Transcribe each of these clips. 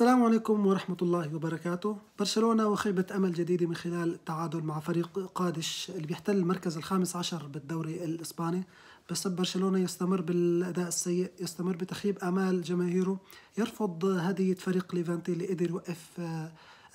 السلام عليكم ورحمة الله وبركاته. برشلونة وخيبة أمل جديدة من خلال التعادل مع فريق قادش اللي بيحتل المركز الخامس عشر بالدوري الإسباني. بس برشلونة يستمر بالأداء السيء، يستمر بتخيب آمال جماهيره، يرفض هدية فريق ليفانتي اللي قدر يوقف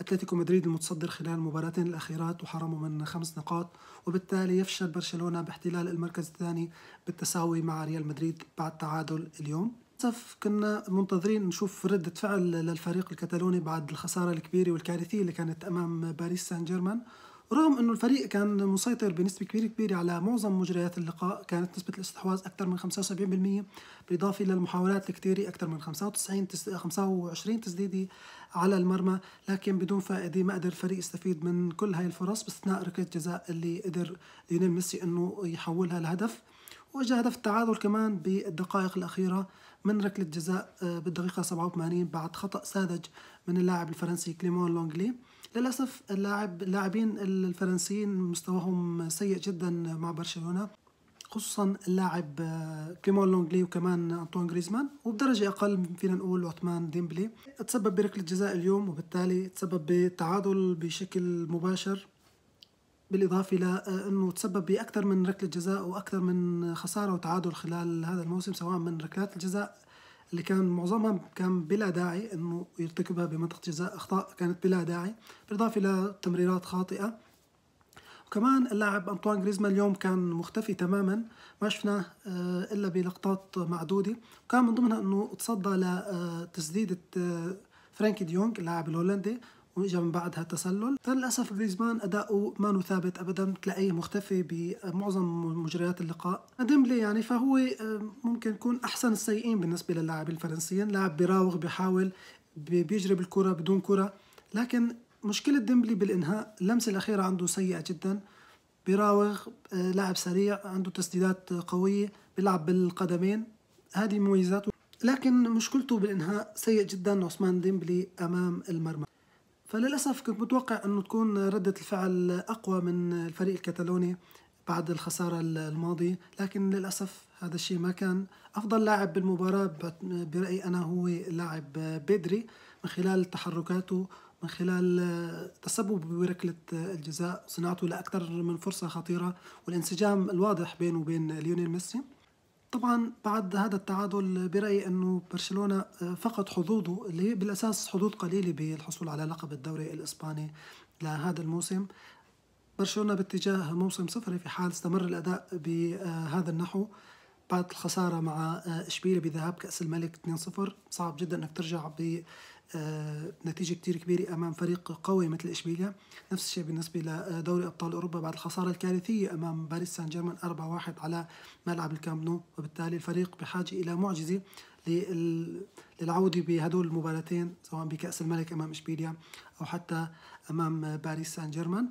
أتلتيكو مدريد المتصدر خلال المباراتين الأخيرات وحرمه من 5 نقاط، وبالتالي يفشل برشلونة باحتلال المركز الثاني بالتساوي مع ريال مدريد بعد تعادل اليوم. للأسف كنا منتظرين نشوف ردة فعل للفريق الكتالوني بعد الخسارة الكبيرة والكارثية اللي كانت أمام باريس سان جيرمان، رغم أنه الفريق كان مسيطر بنسبة كبيرة على معظم مجريات اللقاء. كانت نسبة الاستحواذ أكثر من 75%، بالإضافة إلى المحاولات الكثيرة أكثر من 25 تسديدة على المرمى، لكن بدون فائدة. ما قدر الفريق يستفيد من كل هاي الفرص باستثناء ركلة جزاء اللي قدر ليونيل ميسي أنه يحولها لهدف، وجاء هدف التعادل كمان بالدقائق الأخيرة من ركلة جزاء بالدقيقة 87 بعد خطأ ساذج من اللاعب الفرنسي كليمون لونغلي. للأسف اللاعبين الفرنسيين مستواهم سيء جدا مع برشلونة، خصوصا اللاعب كليمون لونغلي وكمان أنطوان غريزمان، وبدرجة أقل فينا نقول عثمان ديمبلي. تسبب بركلة جزاء اليوم وبالتالي تسبب بالتعادل بشكل مباشر، بالإضافة إلى أنه تسبب بأكثر من ركلة جزاء وأكثر من خسارة وتعادل خلال هذا الموسم، سواء من ركلات الجزاء اللي كان معظمها كان بلا داعي أنه يرتكبها بمنطقة جزاء، أخطاء كانت بلا داعي، بالإضافة إلى تمريرات خاطئة. وكمان اللاعب أنطوان غريزمان اليوم كان مختفي تماما، ما شفناه إلا بلقطات معدودة، وكان من ضمنها أنه تصدى لتسديدة فرانكي ديونغ اللاعب الهولندي وإجا من بعدها تسلل. فللأسف غريزمان أداؤه ما ثابت أبدا، تلاقيه مختفي بمعظم مجريات اللقاء. ديمبلي يعني فهو ممكن يكون أحسن السيئين بالنسبة للاعبين الفرنسيين، لاعب بيراوغ بيحاول بيجري بالكرة بدون كرة، لكن مشكلة ديمبلي بالإنهاء. اللمسة الأخيرة عنده سيئة جدا، بيراوغ لاعب سريع، عنده تسديدات قوية، بيلعب بالقدمين، هذه مميزاته، لكن مشكلته بالإنهاء سيء جدا عثمان ديمبلي أمام المرمى. فللأسف كنت متوقع أنه تكون ردة الفعل أقوى من الفريق الكتالوني بعد الخسارة الماضية، لكن للأسف هذا الشيء ما كان. أفضل لاعب بالمباراة برأيي أنا هو اللاعب بيدري، من خلال تحركاته، من خلال تسبب بركلة الجزاء، صناعته لأكثر من فرصة خطيرة، والانسجام الواضح بينه وبين ليونيل ميسي. طبعا بعد هذا التعادل برأيي أنه برشلونة فقد حظوظه اللي هي بالأساس حظوظ قليلة بالحصول على لقب الدوري الإسباني لهذا الموسم. برشلونة باتجاه موسم صفري في حال استمر الأداء بهذا النحو. بعد الخسارة مع إشبيلية بذهاب كأس الملك 2-0، صعب جدا أنك ترجع بنتيجة كتير كبيرة أمام فريق قوي مثل إشبيلية. نفس الشيء بالنسبة لدوري أبطال أوروبا بعد الخسارة الكارثية أمام باريس سان جيرمان 4-1 على ملعب الكامب نو، وبالتالي الفريق بحاجة إلى معجزة للعودة بهدول المباراتين، سواء بكأس الملك أمام إشبيلية أو حتى أمام باريس سان جيرمان.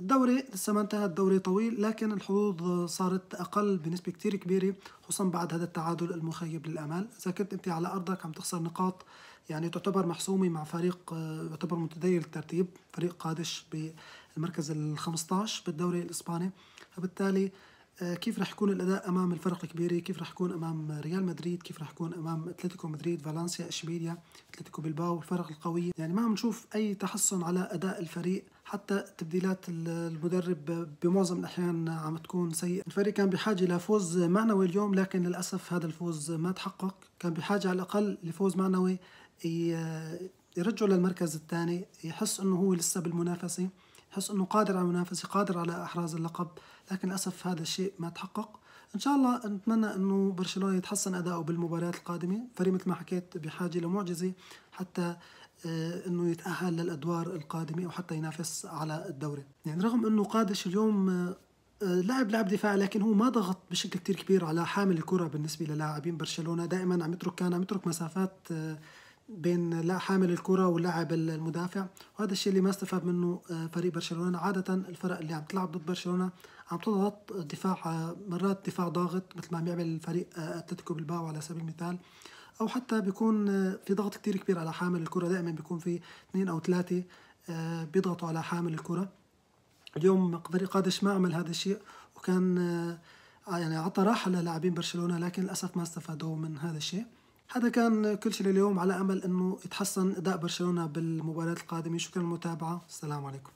الدوري لسه ما انتهى، الدوري طويل، لكن الحظوظ صارت أقل بنسبة كتير كبيرة، خصوصا بعد هذا التعادل المخيب للآمال. إذا كنت أنت على أرضك عم تخسر نقاط يعني تعتبر محسومة مع فريق يعتبر متدير الترتيب، فريق قادش بالمركز ال15 بالدوري الإسباني، فبالتالي كيف رح يكون الأداء أمام الفرق الكبيرة؟ كيف رح يكون أمام ريال مدريد؟ كيف رح يكون أمام أتلتيكو مدريد، فالنسيا، إشبيليا، أتلتيكو بلباو، الفرق القوية؟ يعني ما عم نشوف أي تحسن على أداء الفريق، حتى تبديلات المدرب بمعظم الأحيان عم تكون سيئة. الفريق كان بحاجة لفوز معنوي اليوم، لكن للأسف هذا الفوز ما تحقق. كان بحاجة على الأقل لفوز معنوي يرجعه للمركز الثاني، يحس أنه هو لسه بالمنافسة، يحس أنه قادر على المنافسة، قادر على إحراز اللقب، لكن للأسف هذا الشيء ما تحقق. إن شاء الله نتمنى أنه برشلونة يتحسن أداؤه بالمباريات القادمة. فريق مثل ما حكيت بحاجة لمعجزة حتى أنه يتأهل للأدوار القادمة أو حتى ينافس على الدوري. يعني رغم أنه قادش اليوم لعب دفاع، لكن هو ما ضغط بشكل كتير كبير على حامل الكرة. بالنسبة للاعبين برشلونة دائما كان عم يترك مسافات بين لا حامل الكرة واللاعب المدافع، وهذا الشيء اللي ما استفاد منه فريق برشلونة. عادة الفرق اللي عم تلعب ضد برشلونة عم تضغط دفاع، مرات دفاع ضاغط مثل ما عم يعمل فريق أتلتيكو بلباو على سبيل المثال، أو حتى بيكون في ضغط كتير كبير على حامل الكرة. دائما بيكون في 2 أو 3 بيضغطوا على حامل الكرة. اليوم فريق قادش ما عمل هذا الشيء، وكان يعني عطى راحة للاعبين برشلونة، لكن للأسف ما استفادوا من هذا الشيء. هذا كان كل شيء لليوم، على أمل أنه يتحسن أداء برشلونة بالمباريات القادمة. شكرا للمتابعة، السلام عليكم.